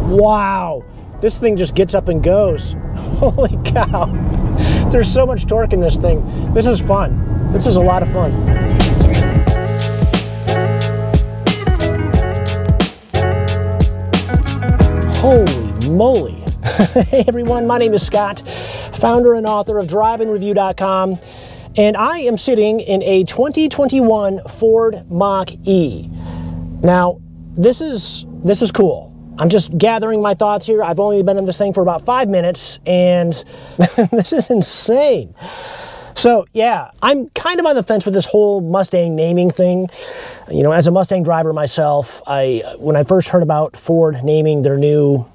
Wow, this thing just gets up and goes. Holy cow. There's so much torque in this thing. This is fun. This is a lot of fun. Holy moly. Hey everyone, my name is Scott, founder and author of DriveAndReview.com, and I am sitting in a 2021 Ford Mach E. Now, this is cool. I'm just gathering my thoughts here. I've only been in this thing for about 5 minutes, and this is insane. So yeah, I'm kind of on the fence with this whole Mustang naming thing. You know, as a Mustang driver myself, when I first heard about Ford naming their new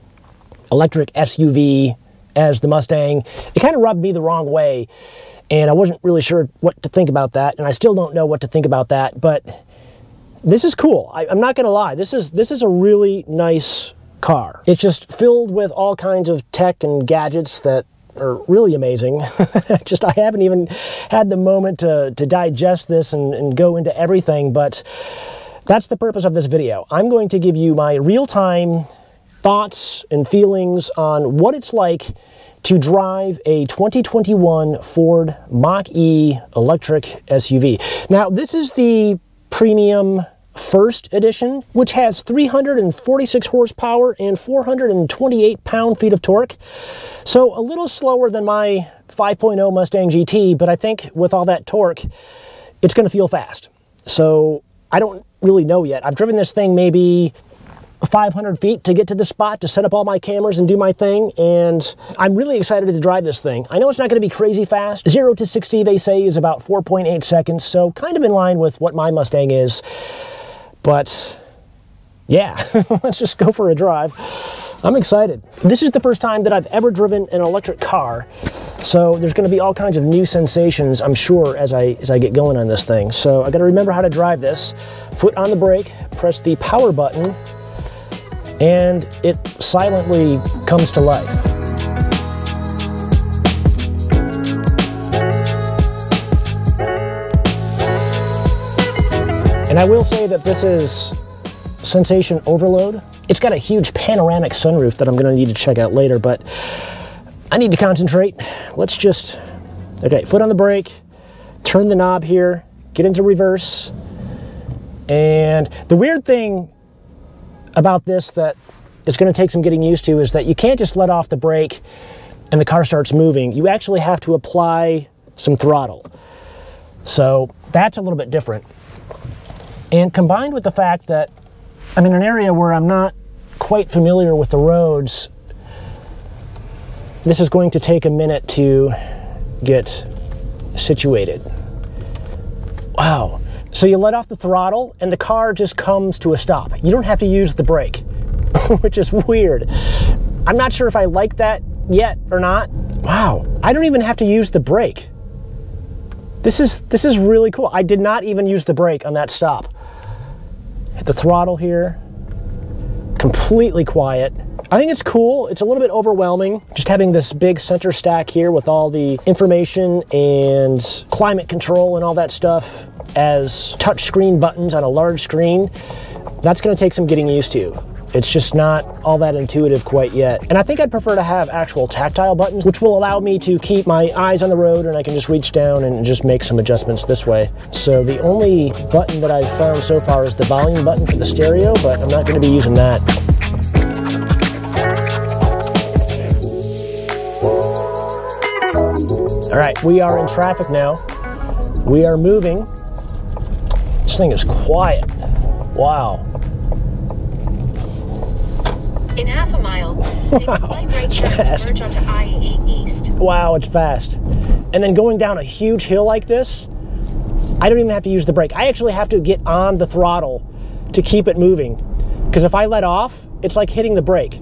electric SUV as the Mustang, it kind of rubbed me the wrong way, and I wasn't really sure what to think about that, and I still don't know what to think about that, but this is cool. I'm not gonna lie, this is a really nice car. It's just filled with all kinds of tech and gadgets that are really amazing. I haven't even had the moment to digest this and go into everything, but that's the purpose of this video. I'm going to give you my real-time thoughts and feelings on what it's like to drive a 2021 Ford Mach E electric SUV. Now, this is the premium First Edition, which has 346 horsepower and 428 pound-feet of torque. So a little slower than my 5.0 Mustang GT, but I think with all that torque, it's going to feel fast. So I don't really know yet. I've driven this thing maybe 500 feet to get to the spot to set up all my cameras and do my thing, and I'm really excited to drive this thing. I know it's not going to be crazy fast. 0 to 60, they say, is about 4.8 seconds, so kind of in line with what my Mustang is. But yeah, let's just go for a drive. I'm excited. This is the first time that I've ever driven an electric car, so there's going to be all kinds of new sensations, I'm sure, as I get going on this thing. So I got to remember how to drive this. Foot on the brake, press the power button, and it silently comes to life. And I will say that this is sensation overload. It's got a huge panoramic sunroof that I'm going to need to check out later, but I need to concentrate. Let's just, okay, foot on the brake, turn the knob here, get into reverse. And the weird thing about this that it's going to take some getting used to is that you can't just let off the brake and the car starts moving. You actually have to apply some throttle. So that's a little bit different. And combined with the fact that I'm in an area where I'm not quite familiar with the roads, this is going to take a minute to get situated. Wow. So you let off the throttle and the car just comes to a stop. You don't have to use the brake, which is weird. I'm not sure if I like that yet or not. Wow, I don't even have to use the brake. This is really cool. I did not even use the brake on that stop. Hit the throttle here. Completely quiet. I think it's cool. It's a little bit overwhelming, just having this big center stack here with all the information and climate control and all that stuff as touch screen buttons on a large screen. That's going to take some getting used to. It's just not all that intuitive quite yet. And I think I'd prefer to have actual tactile buttons, which will allow me to keep my eyes on the road, and I can just reach down and just make some adjustments this way. So the only button that I've found so far is the volume button for the stereo, but I'm not going to be using that. All right, we are in traffic now. We are moving. This thing is quiet. Wow. In half a mile, take a slight right turn to merge onto IE East. Wow, it's fast. And then going down a huge hill like this, I don't even have to use the brake. I actually have to get on the throttle to keep it moving. Because if I let off, it's like hitting the brake,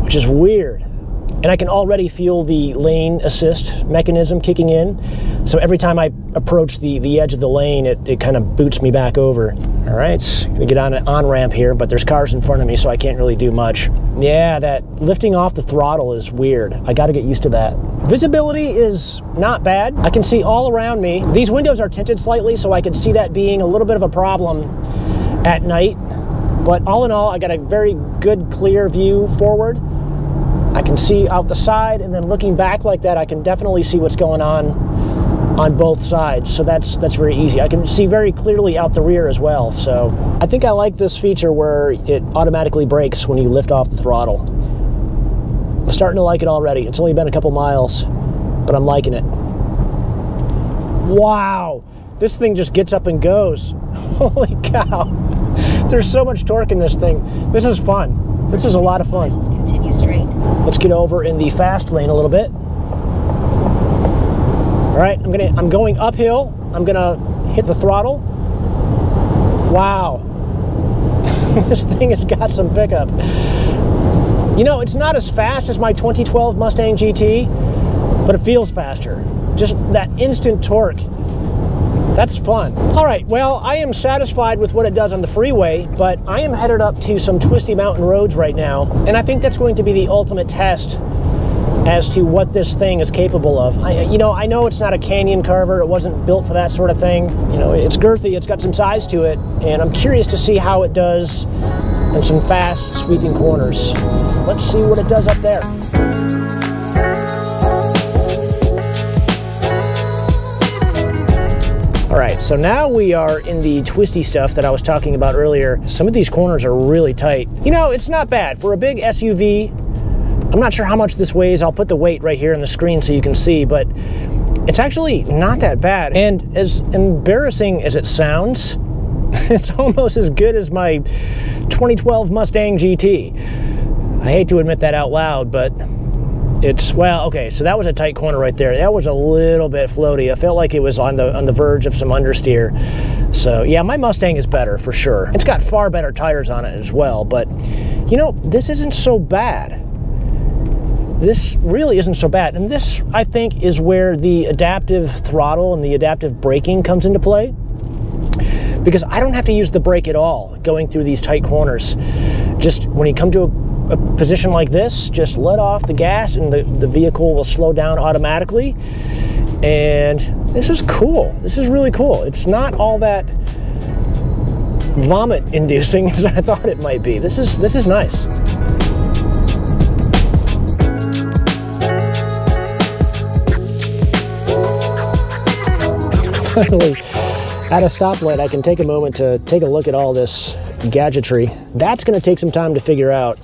which is weird. And I can already feel the lane assist mechanism kicking in. So every time I approach the edge of the lane, it kind of boots me back over. All right, gonna get on an on-ramp here, but there's cars in front of me, so I can't really do much. Yeah, that lifting off the throttle is weird. I gotta get used to that. Visibility is not bad. I can see all around me. These windows are tinted slightly, so I could see that being a little bit of a problem at night. But all in all, I got a very good, clear view forward. I can see out the side, and then looking back like that, I can definitely see what's going on both sides. So that's very easy. I can see very clearly out the rear as well. So I think I like this feature where it automatically brakes when you lift off the throttle. I'm starting to like it already. It's only been a couple miles, but I'm liking it. Wow, this thing just gets up and goes. Holy cow. There's so much torque in this thing. This is fun. This is a lot of fun. Continue straight. Let's get over in the fast lane a little bit. All right, I'm going uphill. I'm gonna hit the throttle. Wow. This thing has got some pickup. You know, it's not as fast as my 2012 Mustang GT, but it feels faster. Just that instant torque. That's fun. All right, well, I am satisfied with what it does on the freeway, but I am headed up to some twisty mountain roads right now, and I think that's going to be the ultimate test as to what this thing is capable of. I know it's not a canyon carver. It wasn't built for that sort of thing. You know, it's girthy, it's got some size to it, and I'm curious to see how it does in some fast, sweeping corners. Let's see what it does up there. All right, so now we are in the twisty stuff that I was talking about earlier. Some of these corners are really tight. You know, it's not bad. For a big SUV, I'm not sure how much this weighs. I'll put the weight right here on the screen so you can see, but it's actually not that bad. And as embarrassing as it sounds, it's almost as good as my 2012 Mustang GT. I hate to admit that out loud, but it's, well, okay, so that was a tight corner right there. That was a little bit floaty. I felt like it was on the verge of some understeer. So yeah, my Mustang is better for sure. It's got far better tires on it as well, but you know, this isn't so bad. This really isn't so bad. And this, I think, is where the adaptive throttle and the adaptive braking comes into play, because I don't have to use the brake at all going through these tight corners. Just when you come to a position like this, just let off the gas and the vehicle will slow down automatically. And this is cool. This is really cool. It's not all that vomit inducing as I thought it might be. This is nice. Finally, at a stoplight, I can take a moment to take a look at all this gadgetry. That's going to take some time to figure out.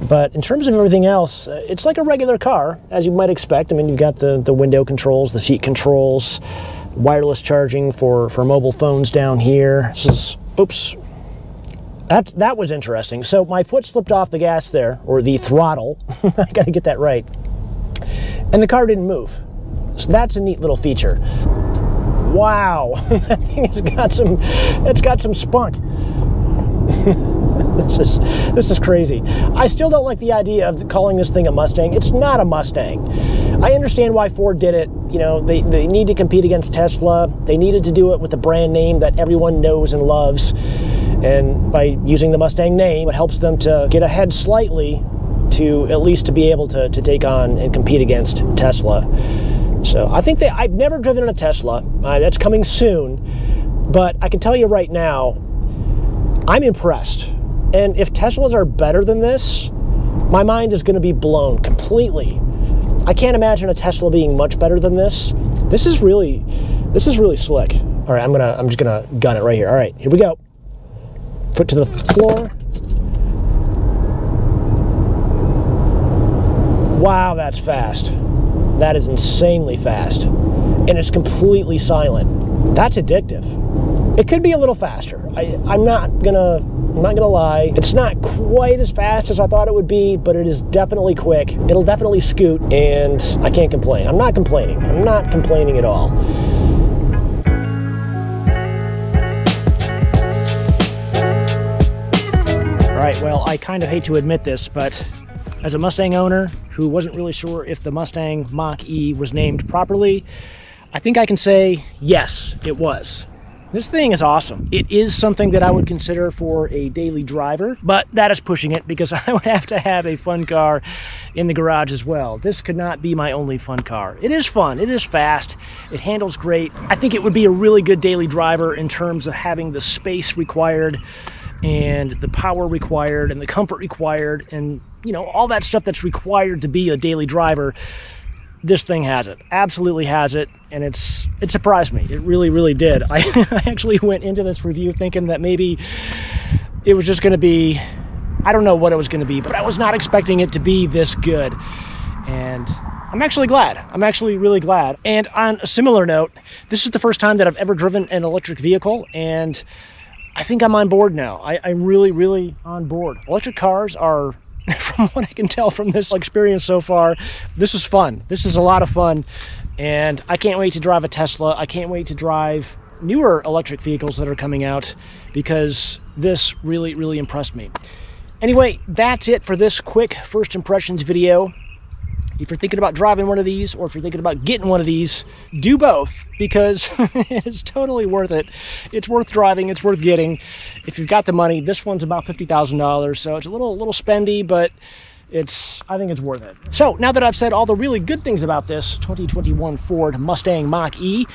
But in terms of everything else, it's like a regular car, as you might expect. I mean, you've got the window controls, the seat controls, wireless charging for mobile phones down here. This is, oops. That was interesting. So my foot slipped off the gas there, or the throttle. I got to get that right. And the car didn't move. So that's a neat little feature. Wow, that thing has got some spunk. This is crazy. I still don't like the idea of calling this thing a Mustang. It's not a Mustang. I understand why Ford did it. You know, they need to compete against Tesla. They needed to do it with a brand name that everyone knows and loves. And by using the Mustang name, it helps them to get ahead slightly to at least to be able to take on and compete against Tesla. So I think I've never driven a Tesla. That's coming soon. But I can tell you right now, I'm impressed. And if Teslas are better than this, my mind is going to be blown completely. I can't imagine a Tesla being much better than this. This is really slick. All right, I'm just gonna gun it right here. All right, here we go. Foot to the floor. Wow, that's fast. That is insanely fast. And it's completely silent. That's addictive. It could be a little faster. I'm not gonna lie. It's not quite as fast as I thought it would be, but it is definitely quick. It'll definitely scoot, and I can't complain. I'm not complaining. I'm not complaining at all. All right, well, I kind of hate to admit this, but as a Mustang owner who wasn't really sure if the Mustang Mach E was named properly, I think I can say yes, it was. This thing is awesome. It is something that I would consider for a daily driver, but that is pushing it because I would have to have a fun car in the garage as well. This could not be my only fun car. It is fun, it is fast, it handles great. I think it would be a really good daily driver in terms of having the space required and the power required and the comfort required and, you know, all that stuff that's required to be a daily driver, this thing has it. Absolutely has it. And it surprised me. It really, really did. I actually went into this review thinking that maybe it was just going to be, I don't know what it was going to be, but I was not expecting it to be this good. And I'm actually glad. I'm actually really glad. And on a similar note, this is the first time that I've ever driven an electric vehicle, and I think I'm on board now. I'm really, really on board. Electric cars are, from what I can tell from this experience so far, this is fun. This is a lot of fun, and I can't wait to drive a Tesla. I can't wait to drive newer electric vehicles that are coming out, because this really, really impressed me. Anyway, that's it for this quick first impressions video. If you're thinking about driving one of these, or if you're thinking about getting one of these, do both, because it's totally worth it. It's worth driving, it's worth getting. If you've got the money, this one's about $50,000, so it's a little spendy, but I think it's worth it. So now that I've said all the really good things about this 2021 Ford Mustang Mach E,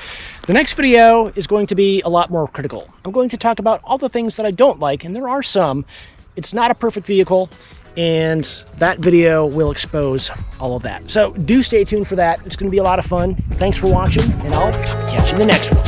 the next video is going to be a lot more critical. I'm going to talk about all the things that I don't like, and there are some. It's not a perfect vehicle, and that video will expose all of that. So do stay tuned for that. It's going to be a lot of fun. Thanks for watching, and I'll catch you in the next one.